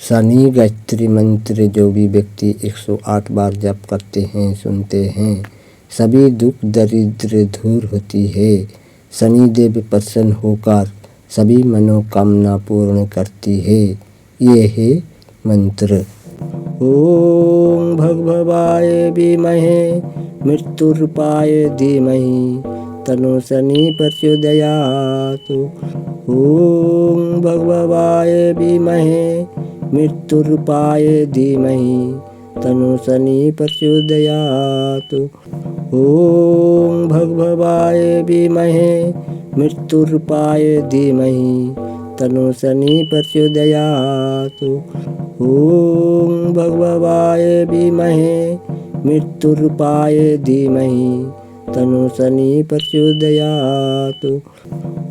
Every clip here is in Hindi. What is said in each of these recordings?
शनि गायत्री मंत्र जो भी व्यक्ति 108 बार जप करते हैं, सुनते हैं, सभी दुख दरिद्र दूर होती है। शनि देव प्रसन्न होकर सभी मनोकामना पूर्ण करती है। ये है मंत्र। ओम भगभवाय विमहे मृत्युरूपाय धीमहि तन्नो शनि प्रचोदयात्। ओम भगभवाय विमहे मृत्युरूपाय धीमहि तन्नो शनि प्रचोदयात्। ओम भगभवाय विमहे मृत्युरूपाय धीमहि तन्नो शनि प्रचोदयात्। ओम भगभवाय विमहे मृत्युरूपाय धीमहि तन्नो शनि प्रचोदयात्।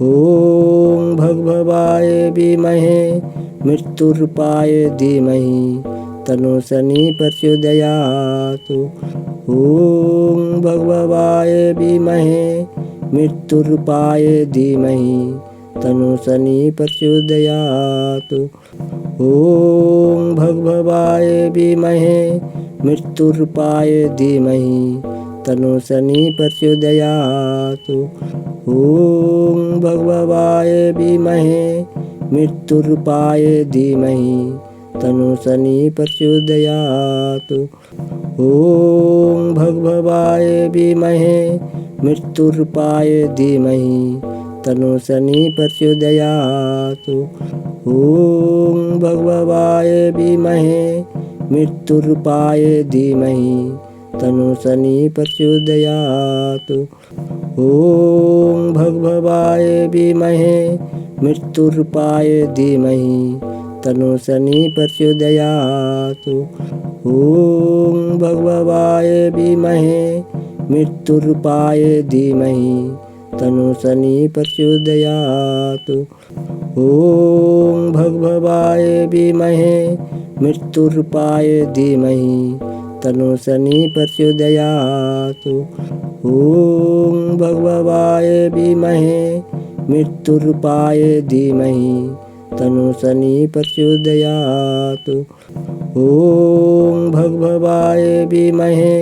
ओम भगभवाय विमहे मृत्युरूपाय धीमहि तन्नो शनि प्रचोदयात्। ओम भगभवाय विमहे मृत्युरूपाय धीमहि तन्नो शनि प्रचोदयात्। ओम भगभवाय विमहे मृत्युरूपाय धीमहि तन्नो शनि प्रचोदयात्। ओम भगभवाय विमहे मृत्युरूपाय धीमहि तन्नो शनि प्रचोदयात्। ओम भगभवाय विमहे मृत्युरूपाय धीमहि तन्नो शनि प्रचोदयात्। ओम भगभवाय विमहे मृत्युरूपाय धीमहि तन्नो शनि प्रचोदयात्। ओम भगभवाय विमहे मृत्युरूपाय धीमहि तन्नो शनि प्रचोदयात्। ओम भगभवाय विमहे मृत्युरूपाय धीमहि तन्नो शनि प्रचोदयात्। ओम भगभवाय विमहे मृत्युरूपाय धीमहि तन्नो शनि प्रचोदयात्। ओम भगभवाय विमहे मृत्युरूपाय धीमहि तन्नो शनि प्रचोदयात्। ओम भगभवाय विमहे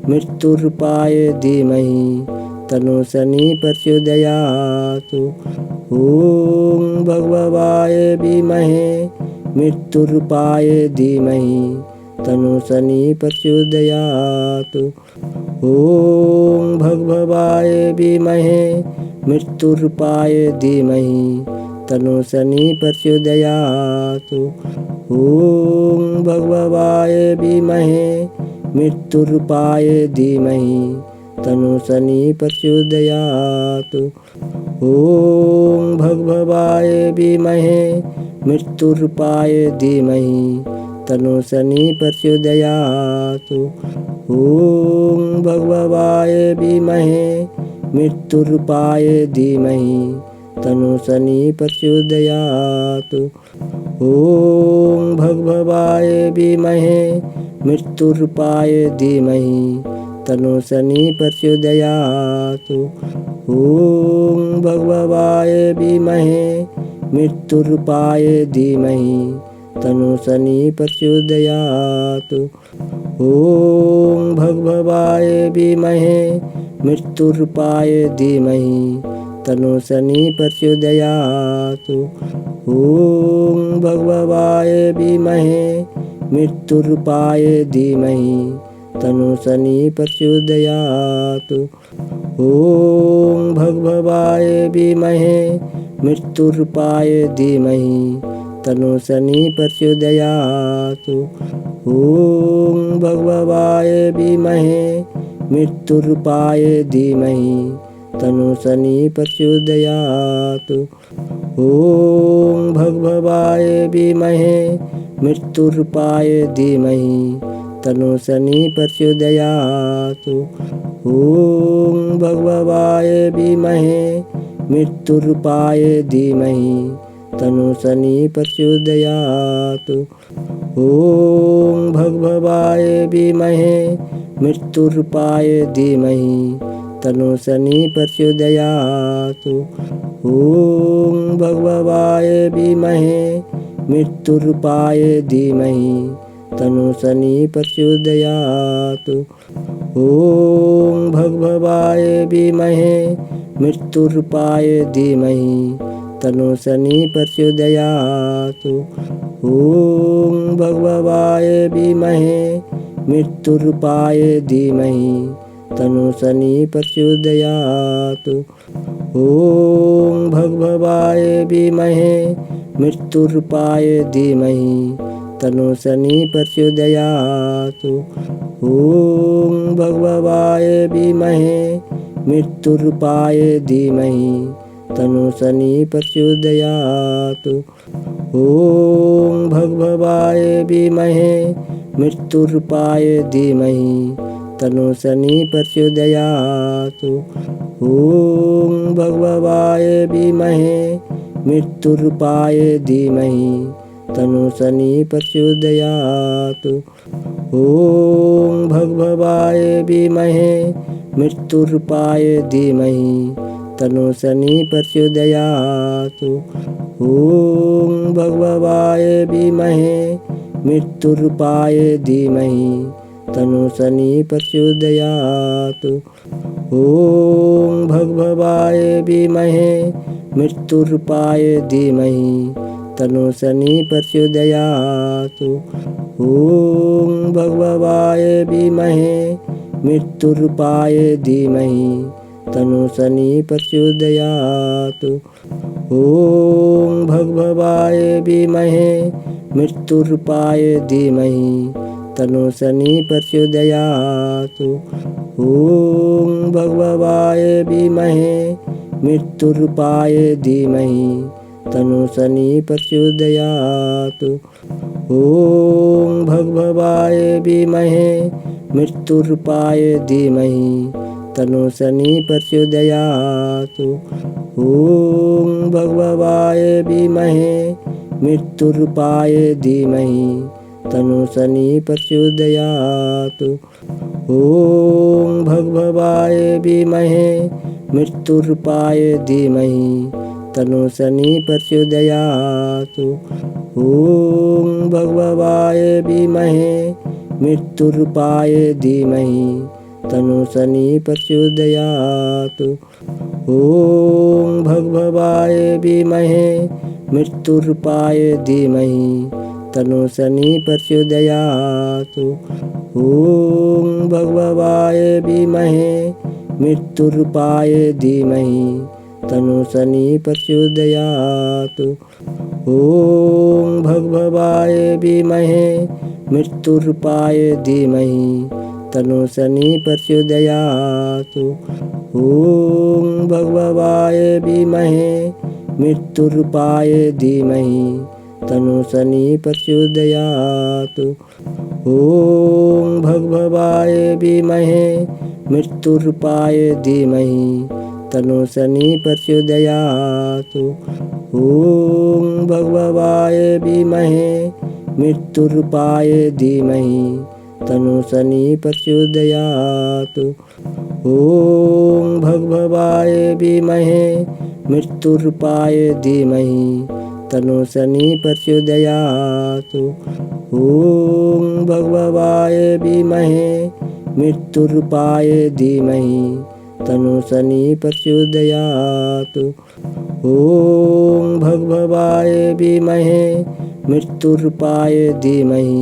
मृत्युरूपाय धीमहि तन्नो शनि प्रचोदयात्। ओम भगभवाय विमहे मृत्युरूपाय धीमहि तन्नो शनि प्रचोदयात्। ओम भगभवाय विमहे मृत्युरूपाय धीमहि तन्नो शनि प्रचोदयात्। ओम भगभवाय विमहे मृत्युरूपाय धीमहि तन्नो शनि प्रचोदयात्। ओम भगभवाय विमहे मृत्युरूपाय धीमहि तन्नो शनि प्रचोदयात्। ओम भगभवाय विमहे मृत्युरूपाय धीमहि तन्नो शनि प्रचोदयात्। ओम भगभवाय विमहे मृत्युरूपाय धीमहि तन्नो शनि प्रचोदयात्। ओम भगभवाय विमहे मृत्युरूपाय धीमहि तन्नो शनि प्रचोदयात्। ओम भगभवाय विमहे मृत्युरूपाय धीमहि तन्नो शनि प्रचोदयात्। ओम भगभवाय विमहे मृत्युरूपाय धीमहि तन्नो शनि प्रचोदयात्। ओम भगभवाय विमहे मृत्युरूपाय धीमहि तन्नो शनि प्रचोदयात्। ओम भगभवाय विमहे मृत्युरूपाय धीमहि तन्नो शनि प्रचोदयात्। ओम भगभवाय विमहे मृत्युरूपाय धीमहि तन्नो शनि प्रचोदयात्। ओम भगभवाय विमहे मृत्युरूपाय धीमहि तन्नो शनि प्रचोदयात्। ओम भगभवाय विमहे मृत्युरूपाय धीमहि तन्नो शनि प्रचोदयात्। ओम भगभवाय विमहे मृत्युरूपाय धीमहि तनुशनि प्रचोदयातु। ॐ भगभवाय विमहे मृत्युरूपाय धीमहि तनुशनि प्रचोदयातु। ॐ भगभवाय विमहे मृत्युरूपाय धीमहि तनुशनि प्रचोदयातु। ॐ भगभवाय विमहे मृत्युरूपाय धीमहि तनुशनि प्रचोदयातु। ॐ भगभवाय विमहे मृत्युरूपाय धीमहि तनुशनि प्रचोदयातु। ॐ भगभवाय विमहे मृत्युरूपाय धीमहि तनुशनि प्रचोदयातु। ॐ भगभवाय विमहे मृत्युरूपाय धीमहि तनुशनि प्रचोदयातु। ॐ भगभवाय विमहे मृत्युरूपाय धीमहि तनुशनि प्रचोदयातु। ॐ भगभवाय विमहे मृत्युरूपाय धीमहि तनुशनि प्रचोदयातु। ॐ भगभवाय विमहे मृत्युरूपाय धीमहि तनुशनि प्रचोदयातु। ॐ भगभवाय विमहे मृत्युरूपाय धीमहि तनुशनि प्रचोदयातु। ॐ भगभवाय विमहे मृत्युरूपाय धीमहि तनुशनि प्रचोदयातु। ॐ भगभवाय विमहे मृत्युरूपाय धीमहि तनुशनि प्रचोदयातु। ॐ भगभवाय विमहे मृत्युरूपाय धीमहि तनुशनि प्रचोदयातु। ॐ भगभवाय विमहे मृत्युरूपाय धीमहि तनुशनि प्रचोदयातु। ॐ भगभवाय विमहे मृत्युरूपाय धीमहि तनुशनि प्रचोदयातु। ॐ भगभवाय विमहे मृत्युरूपाय धीमहि तनुशनि प्रचोदयातु। ॐ भगभवाय विमहे मृत्युरूपाय धीमहि तनुशनि प्रचोदयातु। ॐ भगभवाय विमहे मृत्युरूपाय धीमहि तनुशनि प्रचोदयातु। ॐ भगभवाय विमहे मृत्युरूपाय धीमहि तनुशनि प्रचोदयातु। ॐ भगभवाय विमहे मृत्युरूपाय धीमहि तनुशनि प्रचोदयातु। ॐ भगभवाय विमहे मृत्युरूपाय धीमहि तनुशनि प्रचोदयातु। ॐ भगभवाय विमहे मृत्युरूपाय धीमहि तनुशनि प्रचोदयातु। ॐ भगभवाय विमहे मृत्युरूपाय धीमहि तनुशनि प्रचोदयातु। ॐ भगभवाय विमहे मृत्युरूपाय धीमहि तनुशनि प्रचोदयातु। ॐ भगभवाय विमहे मृत्युरूपाय धीमहि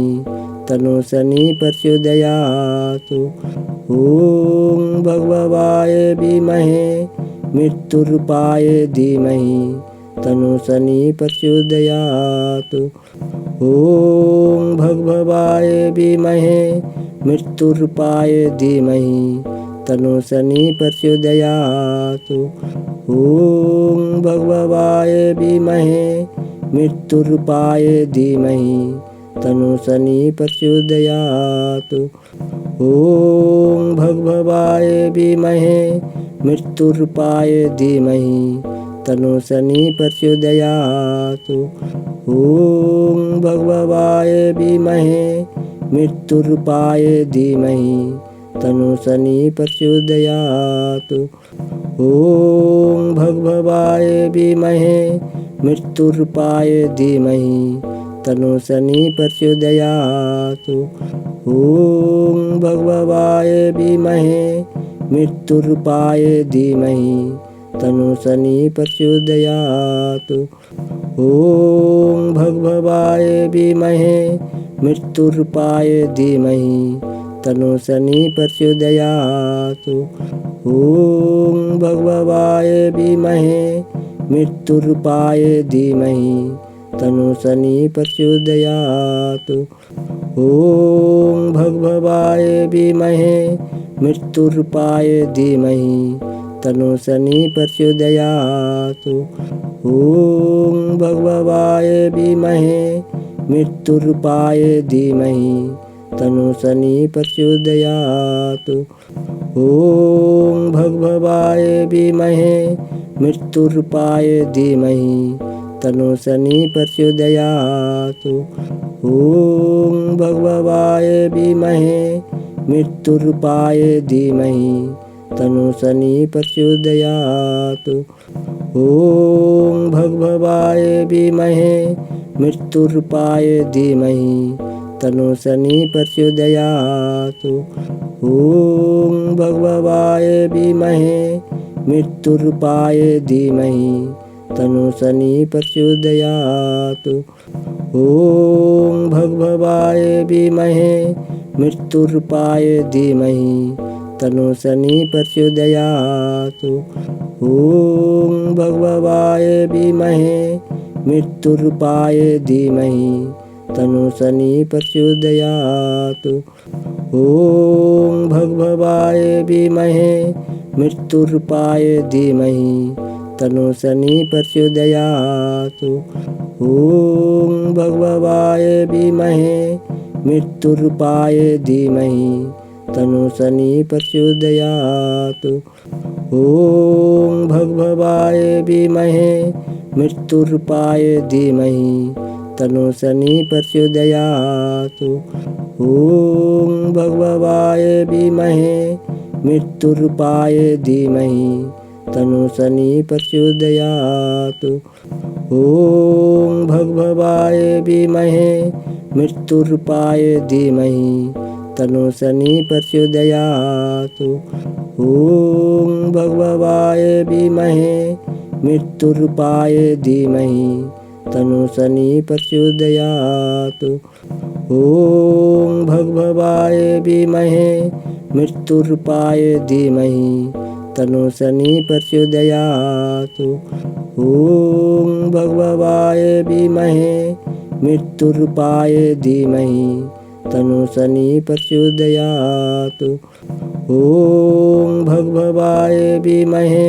तनुशनि प्रचोदयातु। ॐ भगभवाय विमहे मृत्युरूपाय धीमहि तनुशनि प्रचोदयातु। ॐ भगभवाय विमहे मृत्युरूपाय धीमहि तनुशनि प्रचोदयातु। ॐ भगभवाय विमहे मृत्युरूपाय धीमहि तनुशनि प्रचोदयातु। ॐ भगभवाय विमहे मृत्युरूपाय धीमहि तनुशनि प्रचोदयातु। ॐ भगभवाय विमहे मृत्युरूपाय धीमहि तनुशनि प्रचोदयातु। ॐ भगभवाय विमहे मृत्युरूपाय धीमहि तनु शनि प्रचोदयातु। ॐ भगभवाय विमहे मृत्युरूपाय धीमहि तनु शनि प्रचोदयातु। ॐ भगभवाय विमहे मृत्युरूपाय धीमहि तनु शनि प्रचोदयातु। ॐ भगभवाय विमहे मृत्युरूपाय धीमहि तनु शनि प्रचोदयातु। ॐ भगभवाय विमहे मृत्युरूपाय धीमहि तनु शनि प्रचोदयातु। ॐ भगभवाय विमहे मृत्युरूपाय धीमहि तनु शनि प्रचोदयातु। ॐ भगभवाय विमहे मृत्युरूपाय धीमहि तनु शनि प्रचोदयातु। ॐ भगभवाय विमहे मृत्युरूपाय धीमहि तनु शनि प्रचोदयातु। ॐ भगभवाय विमहे मृत्युरूपाय धीमहि तनु शनि प्रचोदयातु। ॐ भगभवाय विमहे मृत्युरूपाय धीमहि तनु शनि प्रचोदयातु। ॐ भगभवाय विमहे मृत्युरूपाय धीमहि तनु शनि प्रचोदयातु। ॐ भगभवाय विमहे मृत्युरूपाय धीमहि तनु शनि प्रचोदयातु। ॐ भगभवाय विमहे मृत्युरूपाय धीमहि तनु शनि प्रचोदयातु। ॐ भगभवाय विमहे मृत्युरूपाय धीमहि तनु शनि प्रचोदयातु। ॐ भगभवाय विमहे मृत्युरूपाय धीमहि तनु शनि प्रचोदयातु। ॐ भगभवाय विमहे मृत्युरूपाय धीमहि तनु शनि प्रचोदयातु। ॐ भगभवाय विमहे मृत्युरूपाय धीमहि तनु शनि प्रचोदयातु। ॐ भगभवाय विमहे मृत्युरूपाय धीमहि तनु शनि प्रचोदयातु। ॐ भगभवाय विमहे मृत्युरूपाय धीमहि तनु शनि प्रचोदयातु। ॐ भगभवाय विमहे मृत्युरूपाय धीमहि तनु शनि प्रचोदयातु। ॐ भगभवाय विमहे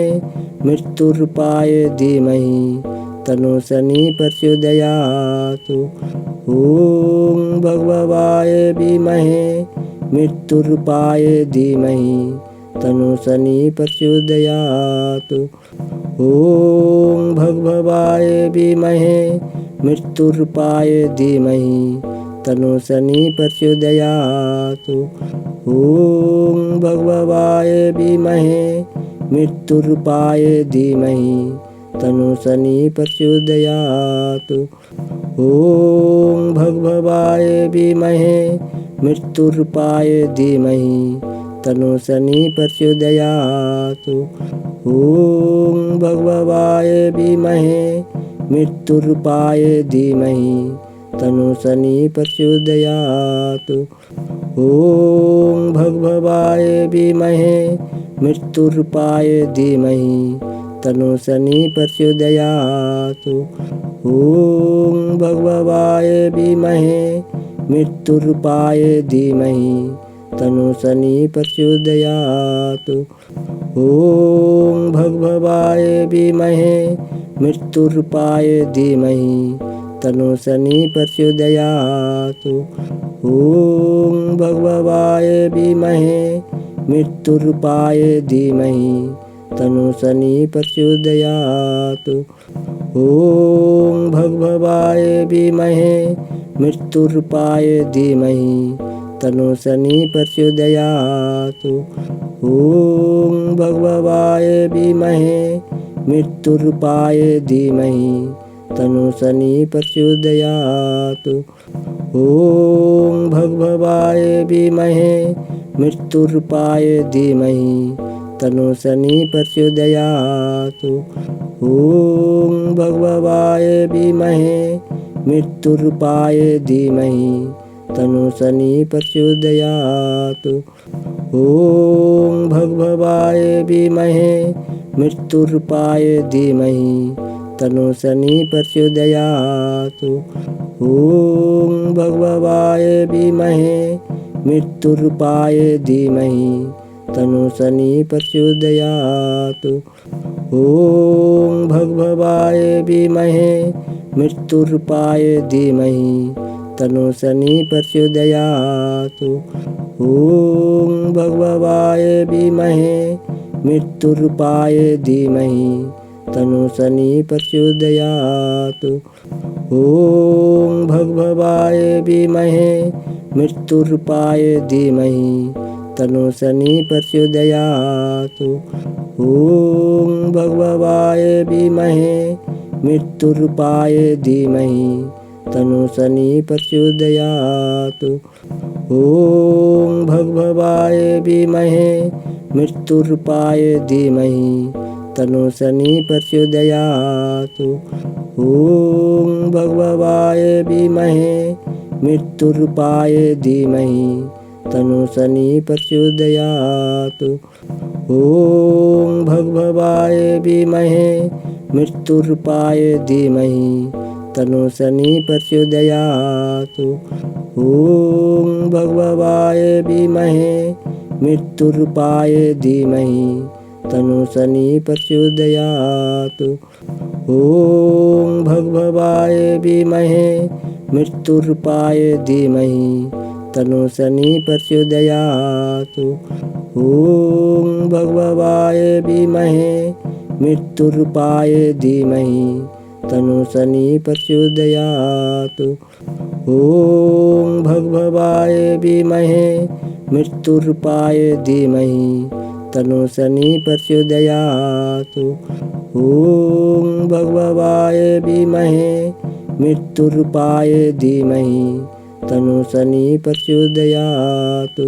मृत्युरूपाय धीमहि तनु शनि प्रचोदयातु। ॐ भगभवाय विमहे मृत्युरूपाय धीमहि तनु शनि प्रचोदयातु। ॐ भगभवाय विमहे मृत्युरूपाय धीमहि तनु शनि प्रचोदयातु। ॐ भगभवाय विमहे मृत्युरूपाय धीमहि तनु शनि प्रचोदयातु। ॐ भगभवाय विमहे मृत्युरूपाय धीमहि तनु शनि प्रचोदयातु। ॐ भगभवाय विमहे मृत्युरूपाय धीमहि तनु शनि प्रचोदयातु। ॐ भगभवाय विमहे मृत्युरूपाय धीमहि तनु शनि प्रचोदयातु। ॐ भगभवाय विमहे मृत्युरूपाय धीमहि तनु शनि प्रचोदयातु। ॐ भगभवाय विमहे मृत्युरूपाय धीमहि तनु शनि प्रचोदयातु। ॐ भगभवाय विमहे मृत्युरूपाय धीमहि तनु शनि प्रचोदयातु। ॐ भगभवाय विमहे मृत्युरूपाय धीमहि तनु शनि प्रचोदयातु। ॐ भगभवाय विमहे मृत्युरूपाय धीमहि तनुशनि प्रचोदयातु। ॐ भगभवाय विमहे मृत्युरूपाय धीमहि तनुशनि प्रचोदयातु। ॐ भगभवाय विमहे मृत्युरूपाय धीमहि तनुशनि प्रचोदयातु। ॐ भगभवाय विमहे मृत्युरूपाय धीमहि तनुशनि प्रचोदयातु। ॐ भगभवाय विमहे मृत्युरूपाय धीमहि तनुशनि प्रचोदयातु। ॐ भगभवाय विमहे मृत्युरूपाय धीमहि तनुशनि प्रचोदयातु। ॐ भगभवाय विमहे मृत्युरूपाय धीमहि तनुशनि प्रचोदयातु। ॐ भगभवाय विमहे मृत्युरूपाय धीमहि तनुशनि प्रचोदयातु। ॐ भगभवाय विमहे मृत्युरूपाय धीमहि तनुशनि प्रचोदयातु। ॐ भगभवाय विमहे मृत्युरूपाय धीमहि तनुशनि प्रचोदयातु। ॐ भगभवाय विमहे मृत्युरूपाय धीमहि तनुशनि प्रचोदयातु। ॐ भगभवाय विमहे मृत्युरूपाय धीमहि तनुशनि प्रचोदयातु। ॐ भगभवाय विमहे मृत्युरूपाय धीमहि तनुशनि प्रचोदयातु। ॐ भगभवाय विमहे मृत्युरूपाय धीमहि तनुशनि प्रचोदयातु। ॐ भगभवाय विमहे मृत्युरूपाय धीमहि तनुशनि प्रचोदयातु। ॐ भगभवाय विमहे मृत्युरूपाय धीमहि तनुशनि प्रचोदयातु। ॐ भगभवाय विमहे मृत्युरूपाय धीमहि तनुशनि प्रचोदयातु।